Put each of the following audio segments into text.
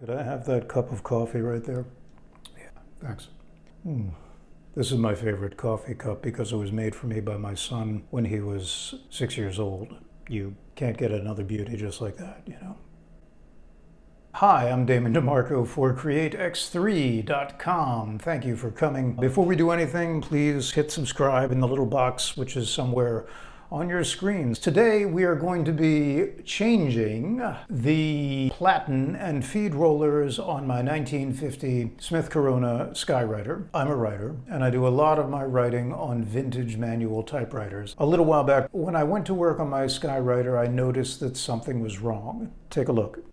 Could I have that cup of coffee right there? Yeah, thanks. This is my favorite coffee cup because it was made for me by my son when he was 6 years old. You can't get another beauty just like that, you know. Hi, I'm Damon DeMarco for CreateX3.com. Thank you for coming. Before we do anything, please hit subscribe in the little box, which is somewhere on your screens. Today we are going to be changing the platen and feed rollers on my 1950 Smith-Corona Skyriter. I'm a writer and I do a lot of my writing on vintage manual typewriters. A little while back, when I went to work on my Skyriter, I noticed that something was wrong. Take a look.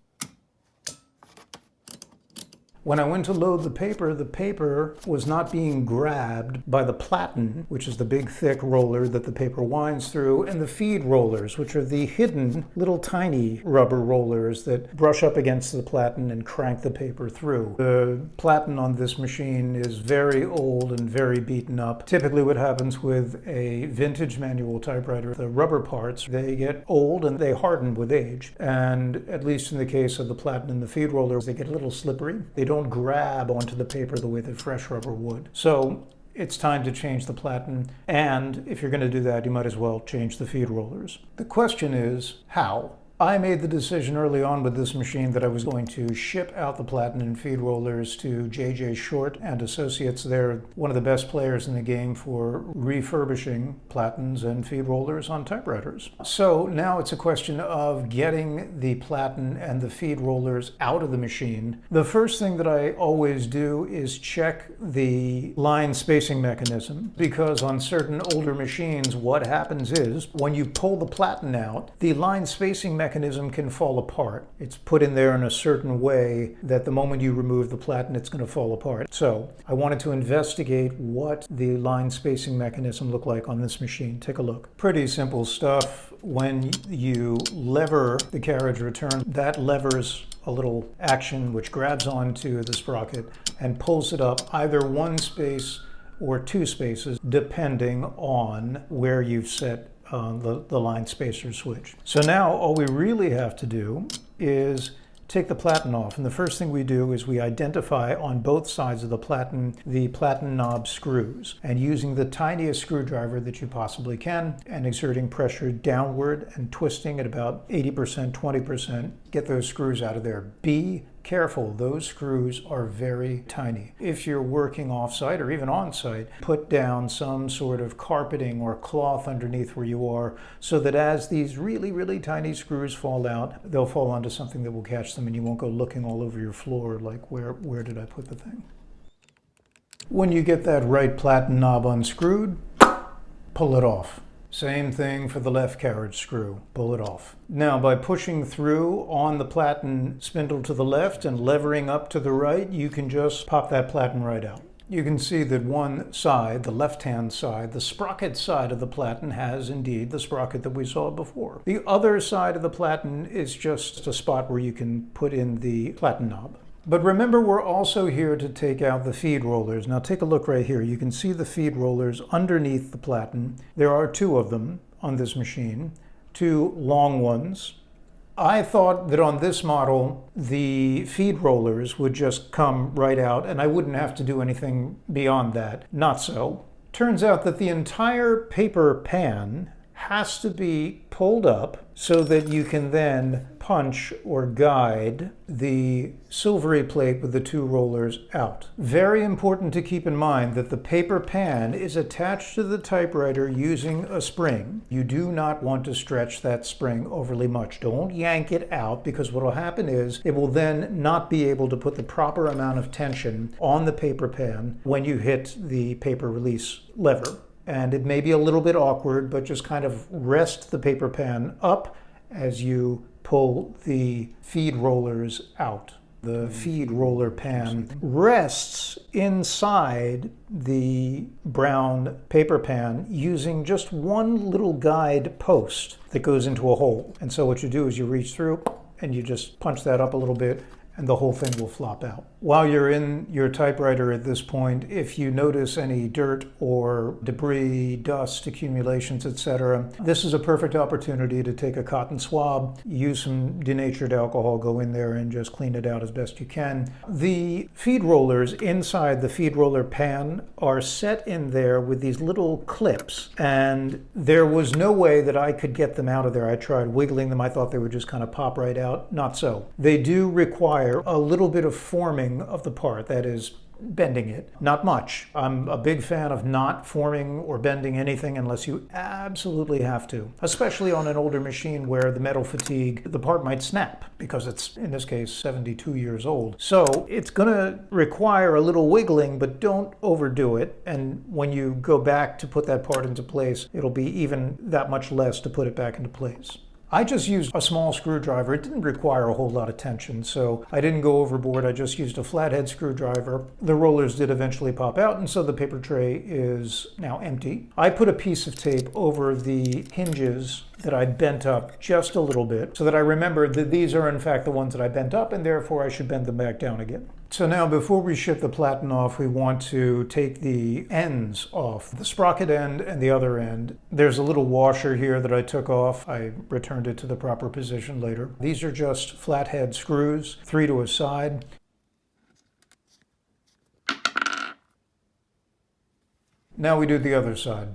When I went to load the paper was not being grabbed by the platen, which is the big thick roller that the paper winds through, and the feed rollers, which are the hidden little tiny rubber rollers that brush up against the platen and crank the paper through. The platen on this machine is very old and very beaten up. Typically what happens with a vintage manual typewriter, the rubber parts, they get old and they harden with age. And at least in the case of the platen and the feed rollers, they get a little slippery. They don't grab onto the paper the way that fresh rubber would. So it's time to change the platen, and if you're going to do that, you might as well change the feed rollers. The question is, how? I made the decision early on with this machine that I was going to ship out the platen and feed rollers to J.J. Short and Associates. They're one of the best players in the game for refurbishing platens and feed rollers on typewriters. So now it's a question of getting the platen and the feed rollers out of the machine. The first thing that I always do is check the line spacing mechanism, because on certain older machines what happens is when you pull the platen out, the line spacing mechanism can fall apart. It's put in there in a certain way that the moment you remove the platen, it's going to fall apart. So I wanted to investigate what the line spacing mechanism looked like on this machine. Take a look. Pretty simple stuff. When you lever the carriage return, that levers a little action which grabs onto the sprocket and pulls it up either one space or two spaces, depending on where you've set the line spacer switch. So now all we really have to do is take the platen off. And the first thing we do is we identify on both sides of the platen knob screws. And using the tiniest screwdriver that you possibly can and exerting pressure downward and twisting at about 80%, 20%, get those screws out of there. Be careful, those screws are very tiny. If you're working off-site or even on-site, put down some sort of carpeting or cloth underneath where you are so that as these really, really tiny screws fall out, they'll fall onto something that will catch them and you won't go looking all over your floor like, where did I put the thing? When you get that right platen knob unscrewed, pull it off. Same thing for the left carriage screw. Pull it off. Now, by pushing through on the platen spindle to the left and levering up to the right, you can just pop that platen right out. You can see that one side, the left-hand side, the sprocket side of the platen has indeed the sprocket that we saw before. The other side of the platen is just a spot where you can put in the platen knob. But remember, we're also here to take out the feed rollers. Now take a look right here. You can see the feed rollers underneath the platen. There are two of them on this machine, two long ones. I thought that on this model, the feed rollers would just come right out and I wouldn't have to do anything beyond that. Not so. Turns out that the entire paper pan has to be pulled up so that you can then punch or guide the silvery plate with the two rollers out. Very important to keep in mind that the paper pan is attached to the typewriter using a spring. You do not want to stretch that spring overly much. Don't yank it out, because what will happen is it will then not be able to put the proper amount of tension on the paper pan when you hit the paper release lever. And it may be a little bit awkward, but just kind of rest the paper pan up as you pull the feed rollers out. The feed roller pan rests inside the brown paper pan using just one little guide post that goes into a hole. And so what you do is you reach through and you just punch that up a little bit and the whole thing will flop out. While you're in your typewriter at this point, if you notice any dirt or debris, dust, accumulations, etc., this is a perfect opportunity to take a cotton swab, use some denatured alcohol, go in there and just clean it out as best you can. The feed rollers inside the feed roller pan are set in there with these little clips, and there was no way that I could get them out of there. I tried wiggling them. I thought they would just kind of pop right out. Not so. They do require a little bit of forming of the part, that is, bending it. Not much. I'm a big fan of not forming or bending anything unless you absolutely have to, especially on an older machine where the metal fatigue, the part might snap because it's, in this case, 72 years old. So it's going to require a little wiggling, but don't overdo it. And when you go back to put that part into place, it'll be even that much less to put it back into place. I just used a small screwdriver. It didn't require a whole lot of tension, so I didn't go overboard. I just used a flathead screwdriver. The rollers did eventually pop out, and so the paper tray is now empty. I put a piece of tape over the hinges that I bent up just a little bit so that I remembered that these are in fact the ones that I bent up, and therefore I should bend them back down again. So now before we ship the Platen off, we want to take the ends off, the sprocket end and the other end. There's a little washer here that I took off. I returned it to the proper position later. These are just flathead screws, 3 to a side. Now we do the other side.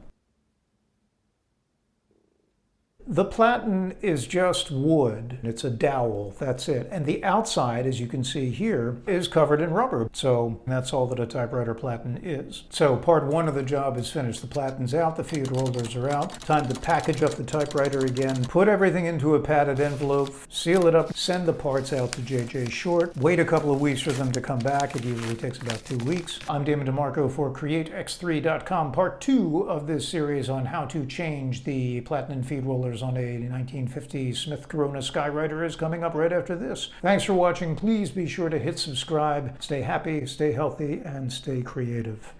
The platen is just wood. It's a dowel, that's it. And the outside, as you can see here, is covered in rubber. So that's all that a typewriter platen is. So part one of the job is finished. The platen's out, the feed rollers are out. Time to package up the typewriter again, put everything into a padded envelope, seal it up, send the parts out to J.J. Short, wait a couple of weeks for them to come back. It usually takes about 2 weeks. I'm Damon DeMarco for CreateX3.com. Part 2 of this series on how to change the platen feed rollers on a 1950 Smith-Corona Skyriter is coming up right after this. Thanks for watching. Please be sure to hit subscribe. Stay happy, stay healthy, and stay creative.